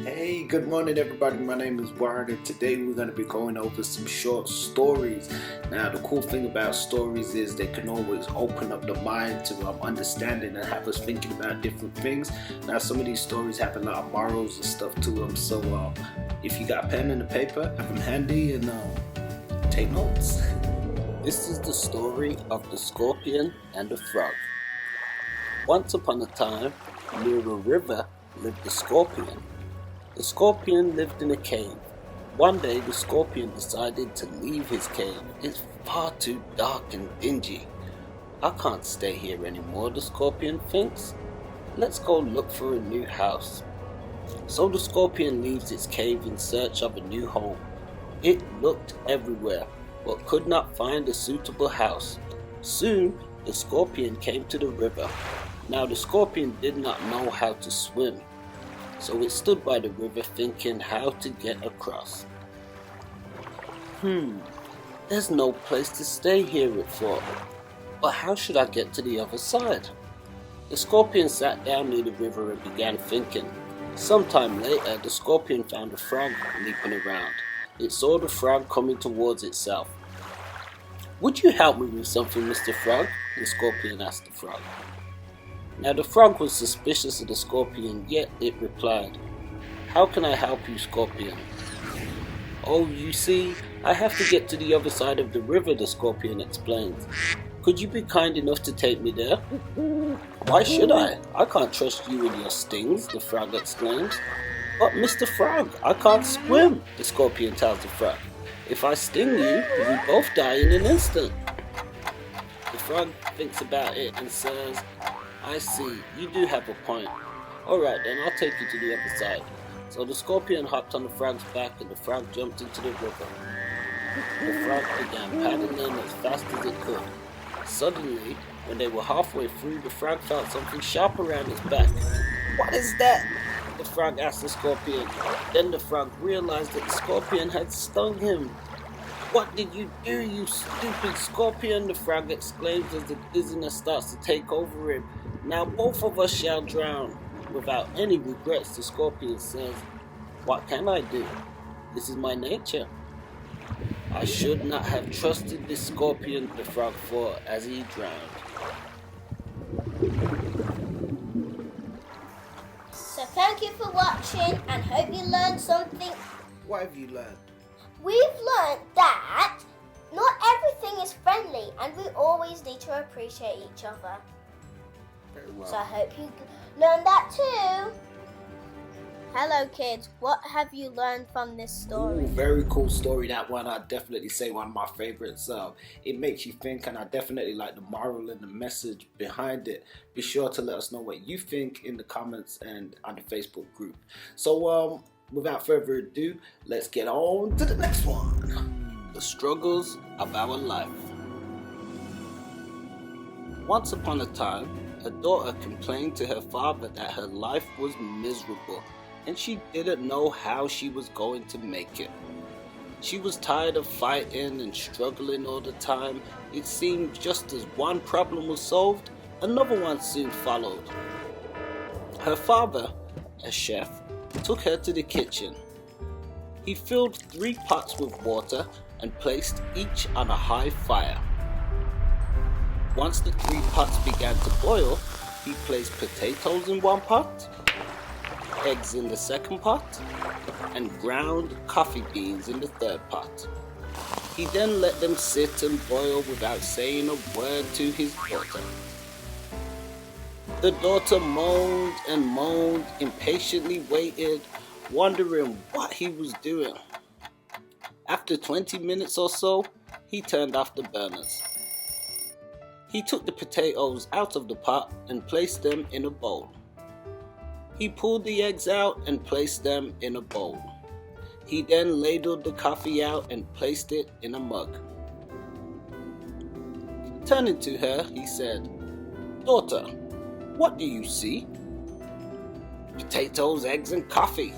Hey, good morning everybody. My name is Warren and today we're going to be going over some short stories. Now the cool thing about stories is they can always open up the mind to understanding and have us thinking about different things. Now some of these stories have a lot of morals and stuff to them, so if you got a pen and a paper, have them handy and take notes. This is the story of the scorpion and the frog. Once upon a time, near a river lived a scorpion. The scorpion lived in a cave. One day the scorpion decided to leave his cave. It's far too dark and dingy. I can't stay here anymore, the scorpion thinks. Let's go look for a new house. So the scorpion leaves its cave in search of a new home. It looked everywhere, but could not find a suitable house. Soon the scorpion came to the river. Now the scorpion did not know how to swim, so it stood by the river thinking how to get across. There's no place to stay here, it thought. But how should I get to the other side? The scorpion sat down near the river and began thinking. Sometime later, the scorpion found a frog leaping around. It saw the frog coming towards itself. "Would you help me with something, Mr. Frog?" the scorpion asked the frog. Now the frog was suspicious of the scorpion, yet it replied, "How can I help you, scorpion?" "Oh, you see, I have to get to the other side of the river," the scorpion explained. "Could you be kind enough to take me there?" "Why should I? I can't trust you and your stings," the frog exclaims. "But Mr. Frog, I can't swim," the scorpion tells the frog. "If I sting you, we both die in an instant." The frog thinks about it and says, "I see, you do have a point. Alright then, I'll take you to the other side." So the scorpion hopped on the frog's back and the frog jumped into the river. The frog began paddling as fast as it could. Suddenly, when they were halfway through, the frog felt something sharp around its back. "What is that?" the frog asked the scorpion. Then the frog realized that the scorpion had stung him. "What did you do, you stupid scorpion?" the frog exclaims as the dizziness starts to take over him. "Now both of us shall drown." Without any regrets, the scorpion says, "What can I do? This is my nature." "I should not have trusted this scorpion," the frog thought as he drowned. So thank you for watching and hope you learned something. What have you learned? We've learned that not everything is friendly and we always need to appreciate each other. Very well. So I hope you learned that too. Hello kids, what have you learned from this story? Ooh, very cool story, that one. I'd definitely say one of my favorites. It makes you think and I definitely like the moral and the message behind it. Be sure to let us know what you think in the comments and on the Facebook group. So without further ado, let's get on to the next one. The struggles of our life. Once upon a time, a daughter complained to her father that her life was miserable and she didn't know how she was going to make it. She was tired of fighting and struggling all the time. It seemed just as one problem was solved, another one soon followed. Her father, a chef, took her to the kitchen. He filled 3 pots with water and placed each on a high fire. Once the 3 pots began to boil, he placed potatoes in one pot, eggs in the second pot, and ground coffee beans in the third pot. He then let them sit and boil without saying a word to his daughter. The daughter moaned and moaned, impatiently waited, wondering what he was doing. After 20 minutes or so, he turned off the burners. He took the potatoes out of the pot and placed them in a bowl. He pulled the eggs out and placed them in a bowl. He then ladled the coffee out and placed it in a mug. Turning to her, he said, "Daughter, what do you see?" "Potatoes, eggs, and coffee,"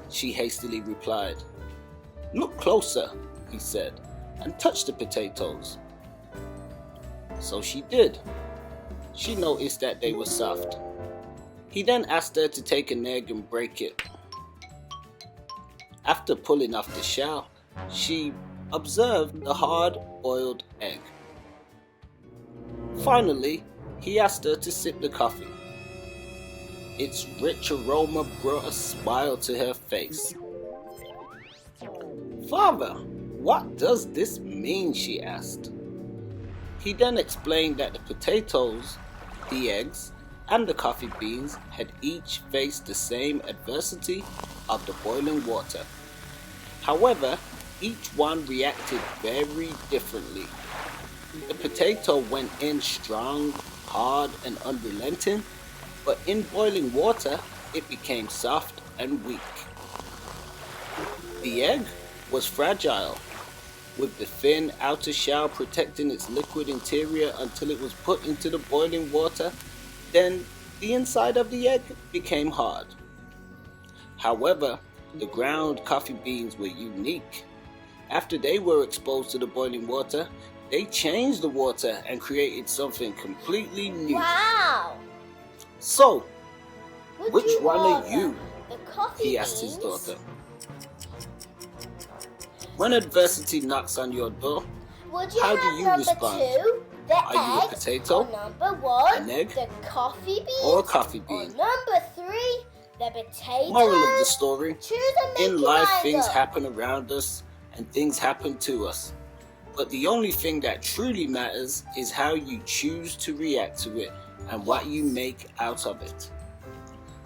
she hastily replied. "Look closer," he said, and touched the potatoes. So she did. She noticed that they were soft. He then asked her to take an egg and break it. After pulling off the shell, she observed the hard-boiled egg. Finally, he asked her to sip the coffee. Its rich aroma brought a smile to her face. "Father, what does this mean?" she asked. He then explained that the potatoes, the eggs, and the coffee beans had each faced the same adversity of the boiling water. However, each one reacted very differently. The potato went in strong, hard, and unrelenting, but in boiling water, it became soft and weak. The egg was fragile, with the thin outer shell protecting its liquid interior until it was put into the boiling water. Then the inside of the egg became hard. However, the ground coffee beans were unique. After they were exposed to the boiling water, they changed the water and created something completely new. Wow! So, Would which you one are rather you? the coffee He asked his beans, daughter. When adversity knocks on your door, Would you how do have you number respond? 2, the Are you a egg, potato, or number 1, an egg, the coffee beans, or a coffee or bean? number 3, the potato? Moral of the story: Choose and make in your life, mind things up. happen around us and things happen to us. But the only thing that truly matters is how you choose to react to it and what you make out of it.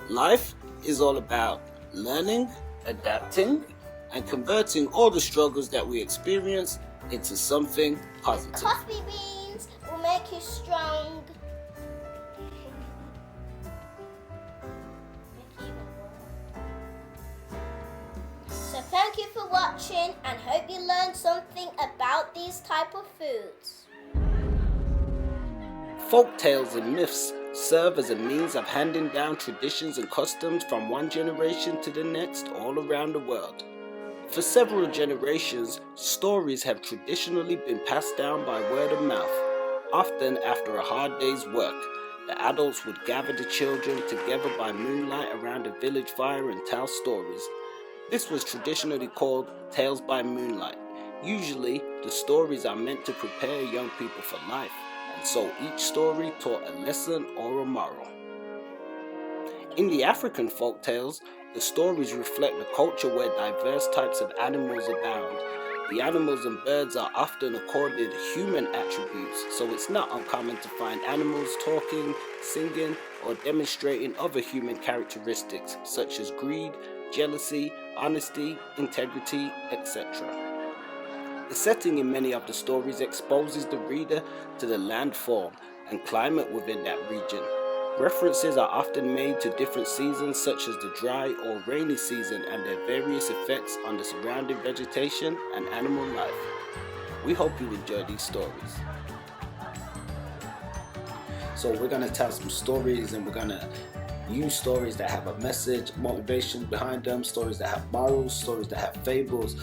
Life is all about learning, adapting, and converting all the struggles that we experience into something positive. Coffee beans will make you strong. So thank you for watching and hope you learned something about these type of foods. Folk tales and myths serve as a means of handing down traditions and customs from one generation to the next all around the world. For several generations, stories have traditionally been passed down by word of mouth. Often after a hard day's work, the adults would gather the children together by moonlight around a village fire and tell stories. This was traditionally called Tales by Moonlight. Usually, the stories are meant to prepare young people for life, and so each story taught a lesson or a moral. In the African folk tales, the stories reflect a culture where diverse types of animals abound. The animals and birds are often accorded human attributes, so it's not uncommon to find animals talking, singing, or demonstrating other human characteristics such as greed, jealousy, honesty, integrity, etc. The setting in many of the stories exposes the reader to the landform and climate within that region. References are often made to different seasons such as the dry or rainy season and their various effects on the surrounding vegetation and animal life. We hope you enjoy these stories. So we're going to tell some stories, and we're going to use stories that have a message, motivation behind them, stories that have morals, stories that have fables.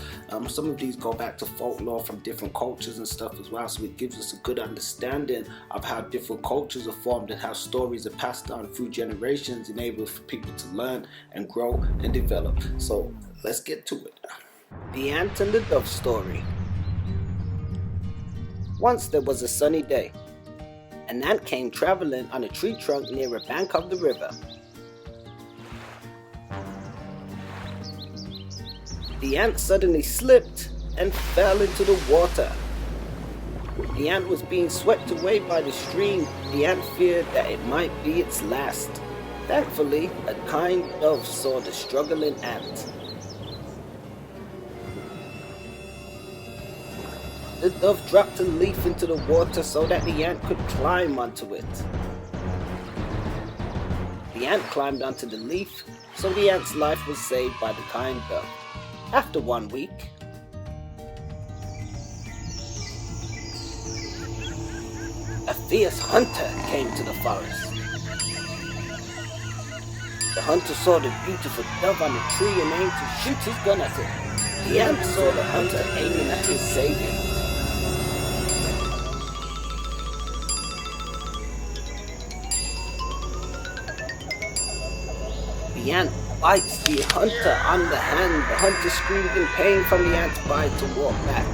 Some of these go back to folklore from different cultures and stuff as well, so it gives us a good understanding of how different cultures are formed and how stories are passed on through generations, enable for people to learn and grow and develop. So let's get to it. The Ant and the Dove Story. Once there was a sunny day. An ant came traveling on a tree trunk near a bank of the river. The ant suddenly slipped and fell into the water. The ant was being swept away by the stream. The ant feared that it might be its last. Thankfully, a kind dove saw the struggling ant. The dove dropped a leaf into the water so that the ant could climb onto it. The ant climbed onto the leaf, so the ant's life was saved by the kind dove. After 1 week, a fierce hunter came to the forest. The hunter saw the beautiful dove on the tree and aimed to shoot his gun at it. The ant saw the hunter aiming at his savior. The ant bites the hunter on the hand. The hunter screamed in pain from the ant's bite and walked back.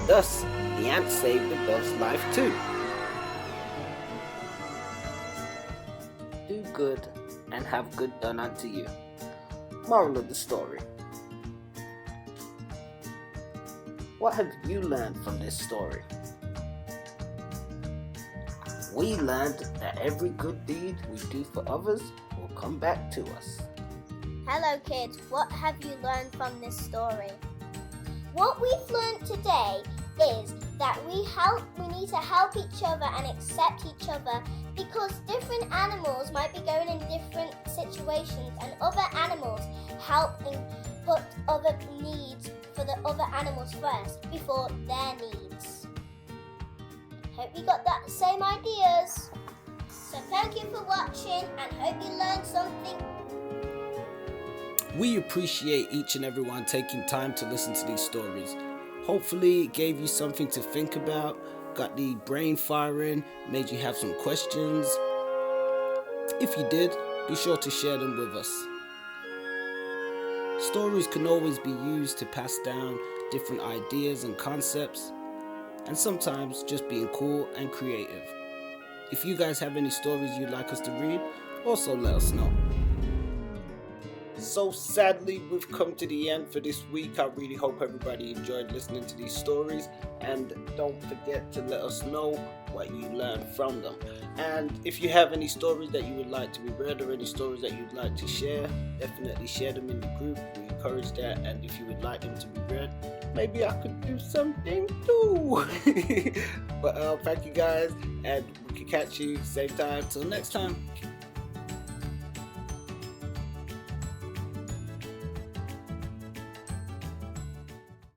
Thus, the ant saved the dog's life too. Do good and have good done unto you. Moral of the story. What have you learned from this story? We learned that every good deed we do for others will come back to us. Hello kids, what have you learned from this story? What we've learned today is that we need to help each other and accept each other, because different animals might be going in different situations, and other animals help and put other needs for the other animals first before their needs. Hope you got that same ideas. So thank you for watching and hope you learned something. We appreciate each and everyone taking time to listen to these stories. Hopefully it gave you something to think about, got the brain firing, made you have some questions. If you did, be sure to share them with us. Stories can always be used to pass down different ideas and concepts, and sometimes just being cool and creative. If you guys have any stories you'd like us to read, also let us know. So sadly, we've come to the end for this week. I really hope everybody enjoyed listening to these stories, and don't forget to let us know what you learned from them. And if you have any stories that you would like to be read or any stories that you'd like to share, definitely share them in the group. We encourage that, and if you would like them to be read, maybe I could do something too. But thank you guys, and we can catch you same time till next time.